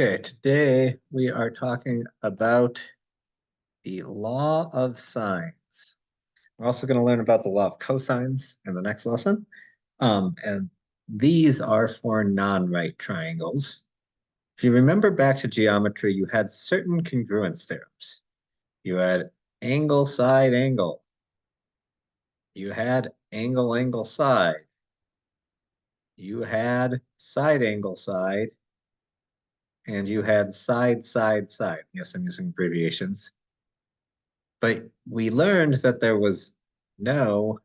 Okay, today we are talking about the law of sines. We're also going to learn about the law of cosines in the next lesson. And these are for non-right triangles. If you remember back to geometry, you had certain congruence theorems. You had angle, side, angle. You had angle, angle, side. You had side, angle, side. And you had side, side, side. Yes, I'm using abbreviations. But we learned that there was no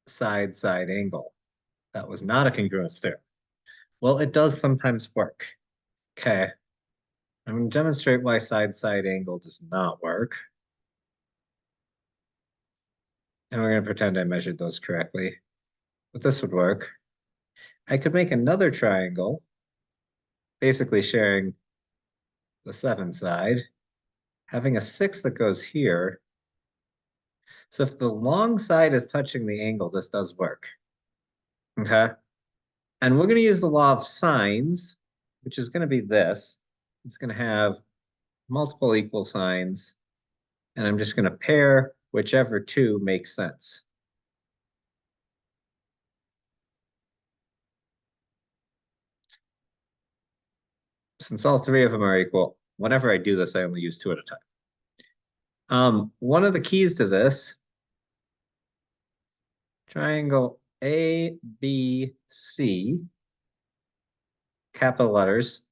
side side angle. That was not a congruence theorem. Well, it does sometimes work. Okay. I'm going to demonstrate why side side angle does not work. And we're going to pretend I measured those correctly. But this would work. I could make another triangle, basically sharing the 7 side, having a 6 that goes here. So if the long side is touching the angle, this does work. Okay. And we're going to use the law of sines, which is going to be this. It's going to have multiple equal signs, and I'm just going to pair whichever two makes sense. Since all three of them are equal, whenever I do this, I only use 2 at a time. One of the keys to this, triangle ABC, capital letters.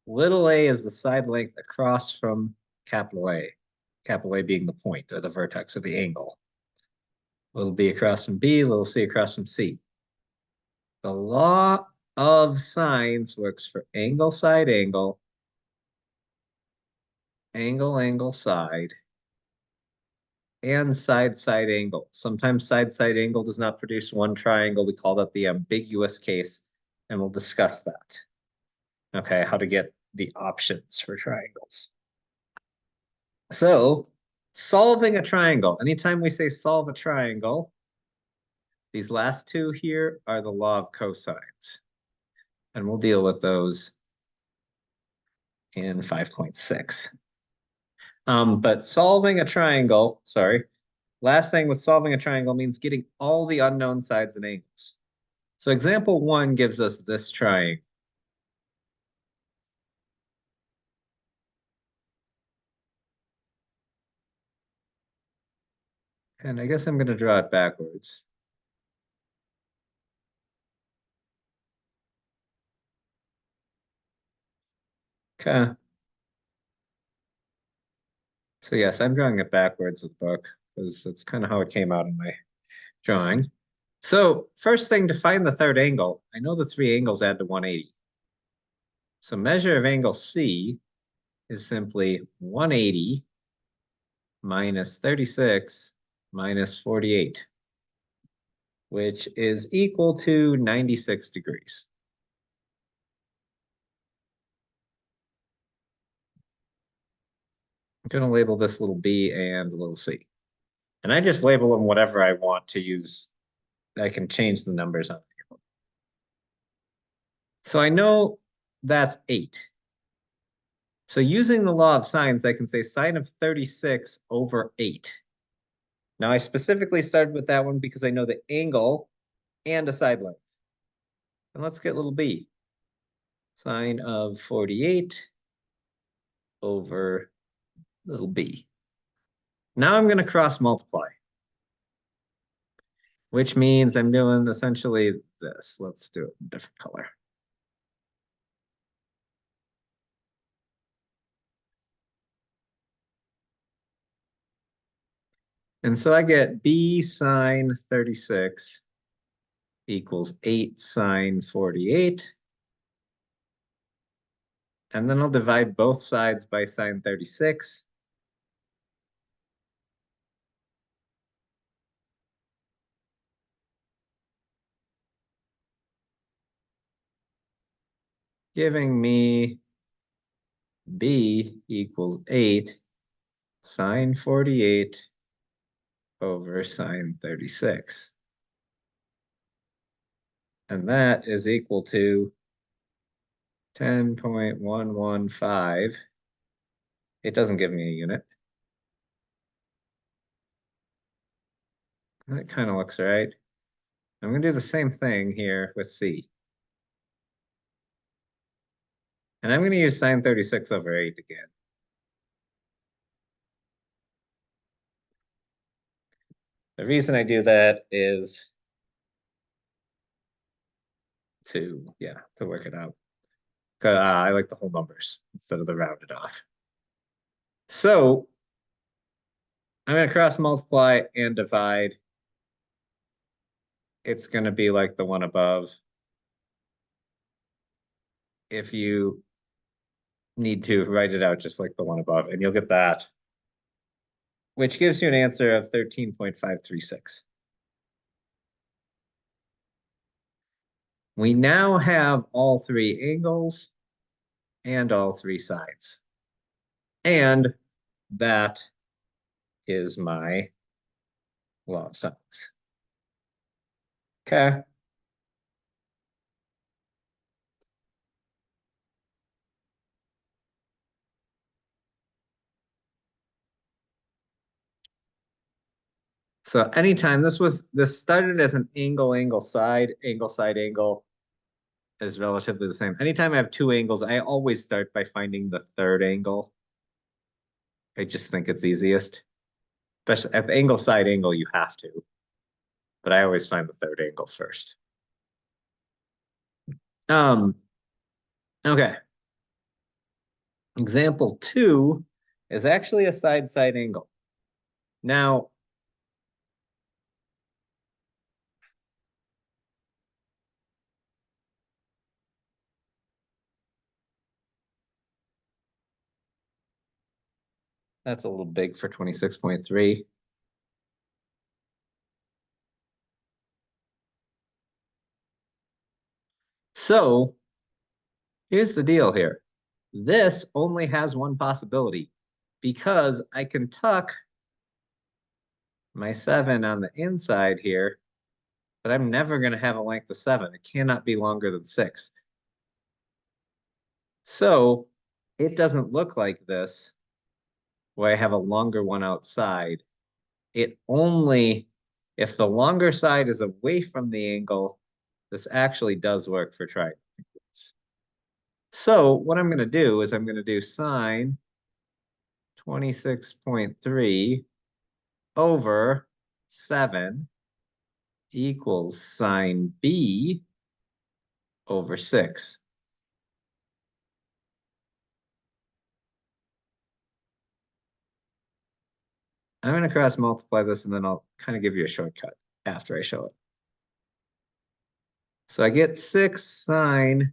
Little a is the side length across from capital A being the point or the vertex or the angle. Little b across from B, little c across from C. The law of sines works for angle, side, angle, angle, angle, side, and side, side, angle. Sometimes side, side, angle does not produce one triangle. We call that the ambiguous case, and we'll discuss that. Okay, how to get the options for triangles. So, solving a triangle. Anytime we say solve a triangle, these last two here are the law of cosines. And we'll deal with those in 5.6. But solving a triangle, sorry, last thing with solving a triangle means getting all the unknown sides and angles. So example 1 gives us this triangle. And I guess I'm going to draw it backwards. Okay. So yes, I'm drawing it backwards with the book because that's kind of how it came out in my drawing. So first thing, to find the third angle, I know the 3 angles add to 180. So measure of angle C is simply 180 minus 36 minus 48, which is equal to 96 degrees. I'm going to label this little b and little c. And I just label them whatever I want to use. I can change the numbers on it. So I know that's 8. So using the law of sines, I can say sine of 36 over 8. Now I specifically started with that one because I know the angle and a side length. And let's get little b. Sine of 48 over little b. Now I'm going to cross multiply, which means I'm doing essentially this. Let's do it in a different color. And so I get b sine 36 equals 8 sine 48. And then I'll divide both sides by sine 36. Giving me b equals 8 sine 48 over sine 36. And that is equal to 10.115. It doesn't give me a unit. That kind of looks right. I'm going to do the same thing here with C. And I'm going to use sine 36 over 8 again. The reason I do that is to work it out. I like the whole numbers instead of the rounded off. So I'm going to cross multiply and divide. It's going to be like the one above. If you need to write it out just like the one above, and you'll get that, which gives you an answer of 13.536. We now have all three angles and all three sides. And that is my law of sines. Okay. So anytime this started as an angle, side, angle is relatively the same. Anytime I have two angles, I always start by finding the third angle. I just think it's easiest. Especially at angle, side, angle, you have to. But I always find the third angle first. Okay. Example 2 is actually a side angle. Now, that's a little big for 26.3. So here's the deal here. This only has one possibility because I can tuck my 7 on the inside here, but I'm never going to have a length of 7. It cannot be longer than 6. So it doesn't look like this, where I have a longer one outside. It only, if the longer side is away from the angle, this actually does work for triangles. So what I'm going to do is I'm going to do sine 26.3 over 7 equals sine B over 6. I'm going to cross multiply this and then I'll kind of give you a shortcut after I show it. So I get 6 sine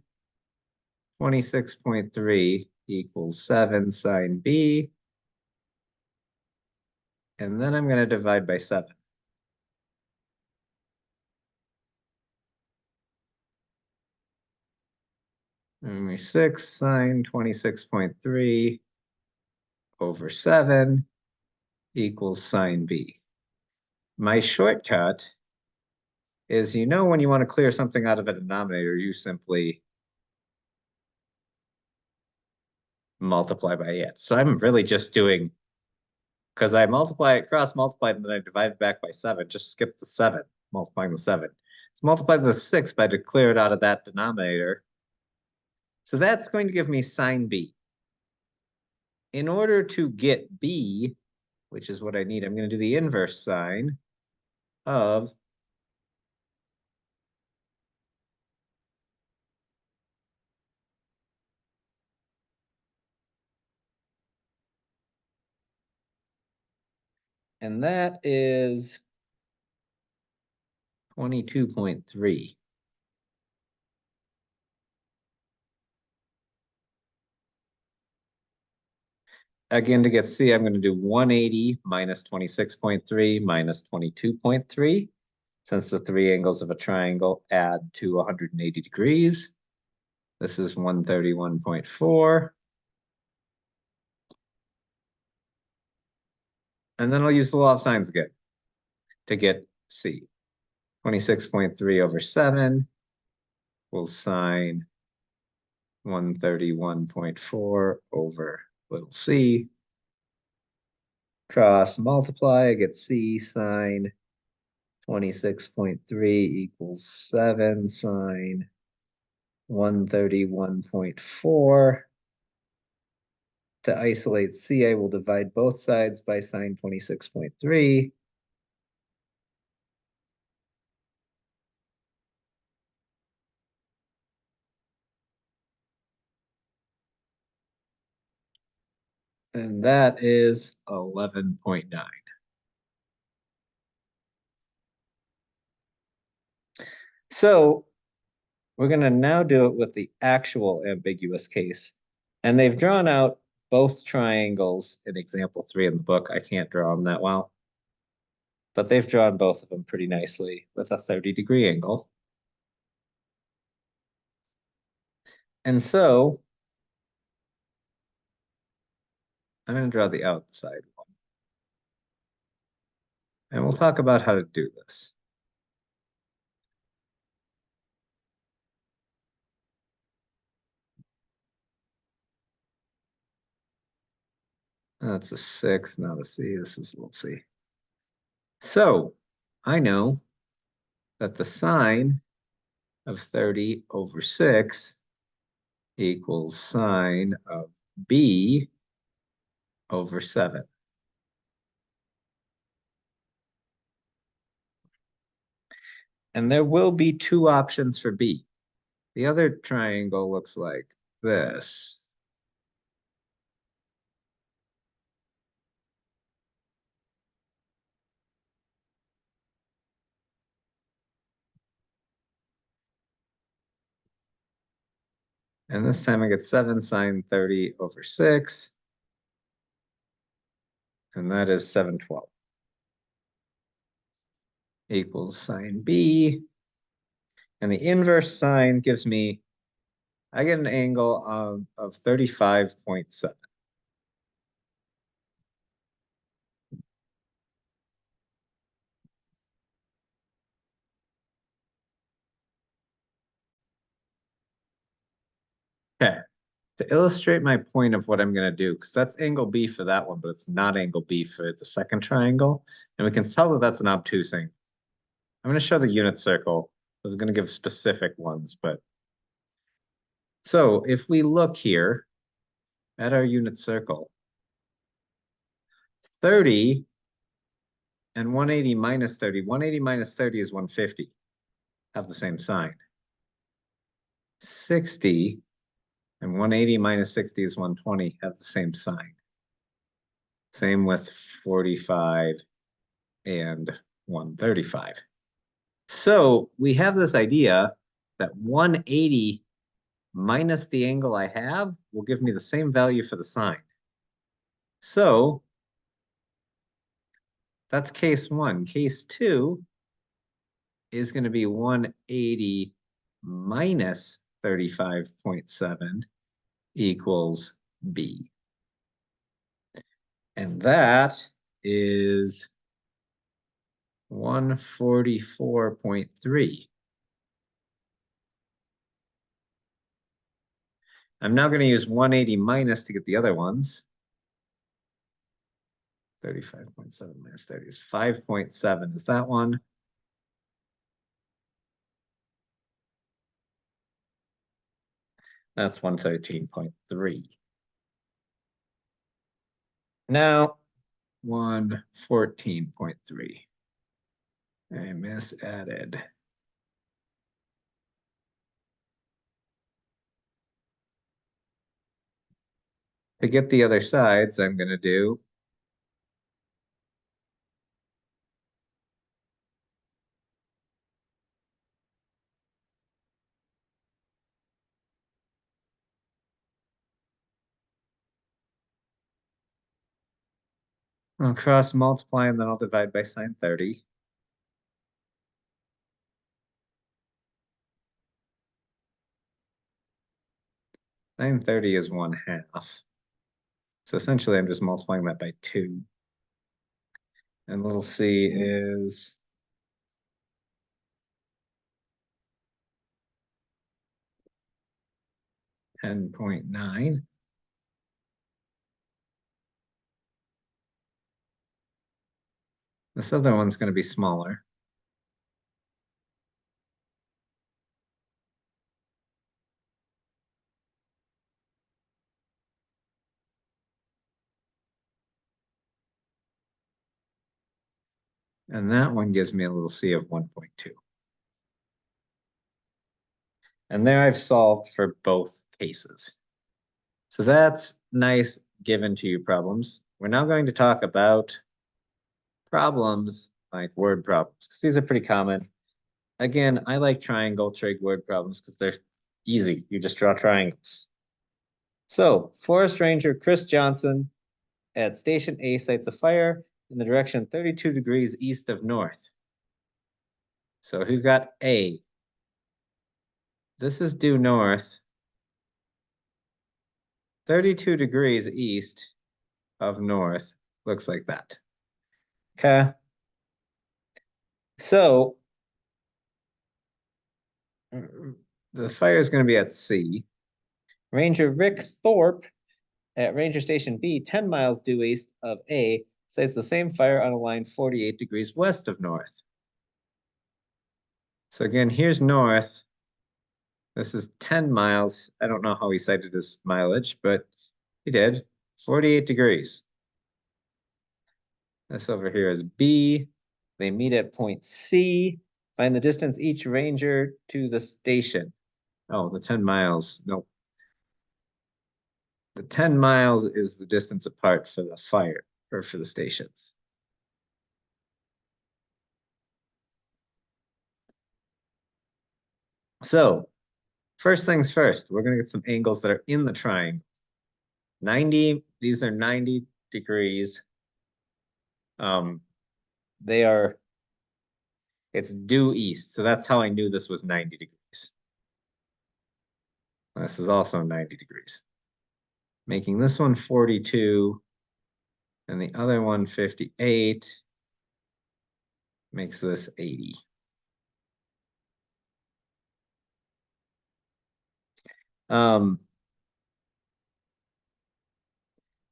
26.3 equals 7 sine B. And then I'm going to divide by 7. 6 sine 26.3 over 7 equals sine B. My shortcut is, when you want to clear something out of a denominator, you simply multiply by it. So I'm really just doing, because I cross multiplied, and then I divided back by 7, just skip the 7, multiplying the 7. So multiply the 6 by to clear it out of that denominator. So that's going to give me sine B. In order to get B, which is what I need, I'm going to do the inverse sine of and that is 22.3. Again, to get C, I'm going to do 180 minus 26.3 minus 22.3, since the three angles of a triangle add to 180 degrees. This is 131.4. And then I'll use the law of sines again to get C. 26.3 over 7 will sine 131.4 over little c. Cross multiply, I get c sine 26.3 equals 7 sine 131.4. To isolate c, I will divide both sides by sine 26.3. And that is 11.9. So we're going to now do it with the actual ambiguous case. And they've drawn out both triangles in example 3 in the book. I can't draw them that well. But they've drawn both of them pretty nicely with a 30-degree angle. And so I'm going to draw the outside one. And we'll talk about how to do this. That's a 6, not a C. This is a little c. So I know that the sine of 30 over 6 equals sine of b over 7. And there will be two options for b. The other triangle looks like this. And this time I get 7 sine 30 over 6. And that is 712 equals sine b. And the inverse sine gives me, I get an angle of 35.7. Okay. To illustrate my point of what I'm going to do, because that's angle B for that one, but it's not angle B for the second triangle. And we can tell that that's an obtuse angle. I'm going to show the unit circle. I was going to give specific ones, but so if we look here at our unit circle, 30 and 180 minus 30, 180 minus 30 is 150, have the same sign. 60 and 180 minus 60 is 120, have the same sign. Same with 45 and 135. So we have this idea that 180 minus the angle I have will give me the same value for the sine. So that's case 1. Case 2 is going to be 180 minus 35.7 equals B. And that is 144.3. I'm now going to use 180 minus to get the other ones. 35.7 minus 30 is 5.7. Is that one? That's 113.3. Now, 114.3. I misadded. To get the other sides, I'm going to do I'll cross multiply and then I'll divide by sine 30. Sine 30 is 1/2. So essentially I'm just multiplying that by 2. And little c is 10.9. This other one's going to be smaller. And that one gives me a little c of 1.2. And there I've solved for both cases. So that's nice given to you problems. We're now going to talk about problems like word problems, because these are pretty common. Again, I like triangle trig word problems because they're easy. You just draw triangles. So, Forest Ranger Chris Johnson at Station A sights a fire in the direction 32 degrees east of north. So, we've got A. This is due north, 32 degrees east of north. Looks like that. Okay. So, the fire is going to be at C. Ranger Rick Thorpe at Ranger Station B, 10 miles due east of A, sights the same fire on a line 48 degrees west of north. So again, here's north. This is 10 miles. I don't know how he cited his mileage, but he did. 48 degrees. This over here is B. They meet at point C. Find the distance each ranger to the station. Oh, the 10 miles. Nope. The 10 miles is the distance apart for the fire or for the stations. So, first things first, we're going to get some angles that are in the triangle. 90, these are 90 degrees. They are, it's due east. So that's how I knew this was 90 degrees. This is also 90 degrees. Making this one 42 and the other one 58 makes this 80. Um,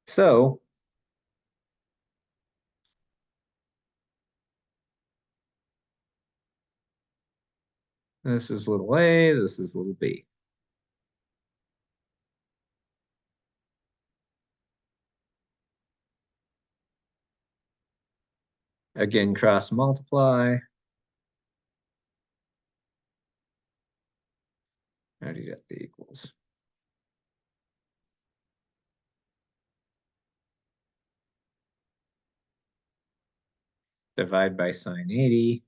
so this is little a, this is little b. Again, cross multiply. How do you get the equals? Divide by sine 80.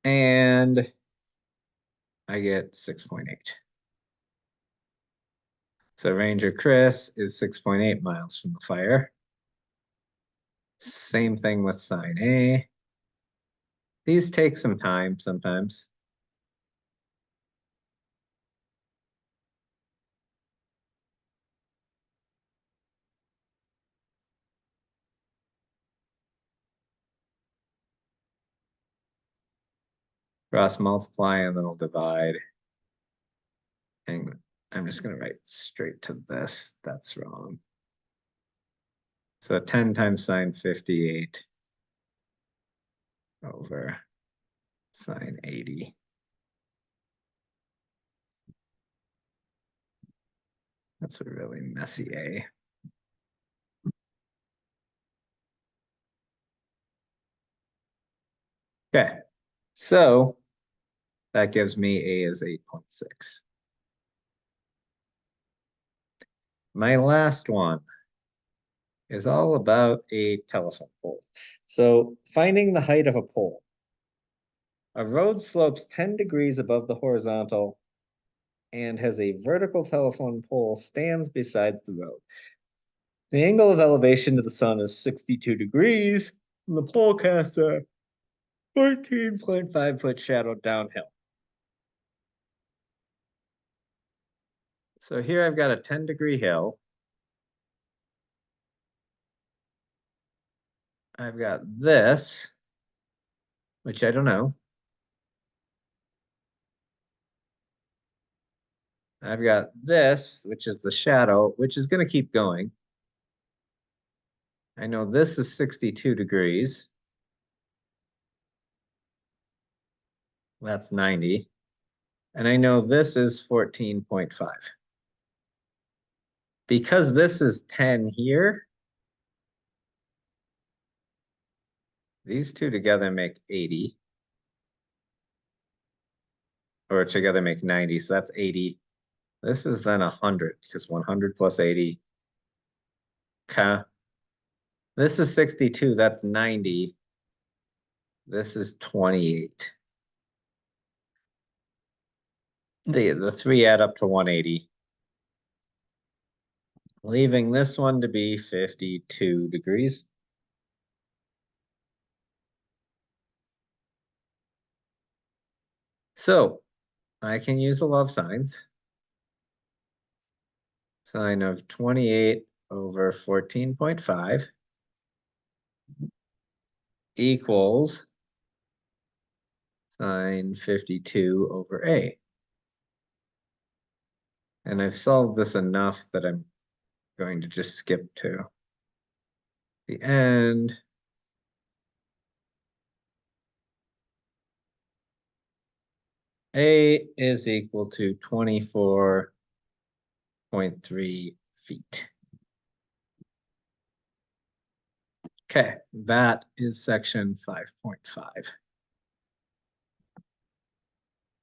And I get 6.8. So Ranger Chris is 6.8 miles from the fire. Same thing with sine A. These take some time sometimes. Cross multiply and then we'll divide. And I'm just going to write straight to this. That's wrong. So 10 times sine 58 over sine 80. That's a really messy A. Okay, so that gives me A is 8.6. My last one is all about a telephone pole. So finding the height of a pole. A road slopes 10 degrees above the horizontal and has a vertical telephone pole stands beside the road. The angle of elevation to the sun is 62 degrees, and the pole casts a 14.5-foot shadow downhill. So here I've got a 10-degree hill. I've got this, which I don't know. I've got this, which is the shadow, which is going to keep going. I know this is 62 degrees. That's 90. And I know this is 14.5. Because this is 10 here, these two together make 80, or together make 90. So that's 80. This is then 100 because 100 plus 80. Okay. This is 62. That's 90. This is 28. The three add up to 180, leaving this one to be 52 degrees. So I can use the love signs. Sine of 28 over 14.5 equals sine 52 over A. And I've solved this enough that I'm going to just skip to the end. A is equal to 24.3 feet. Okay, that is section 5.5.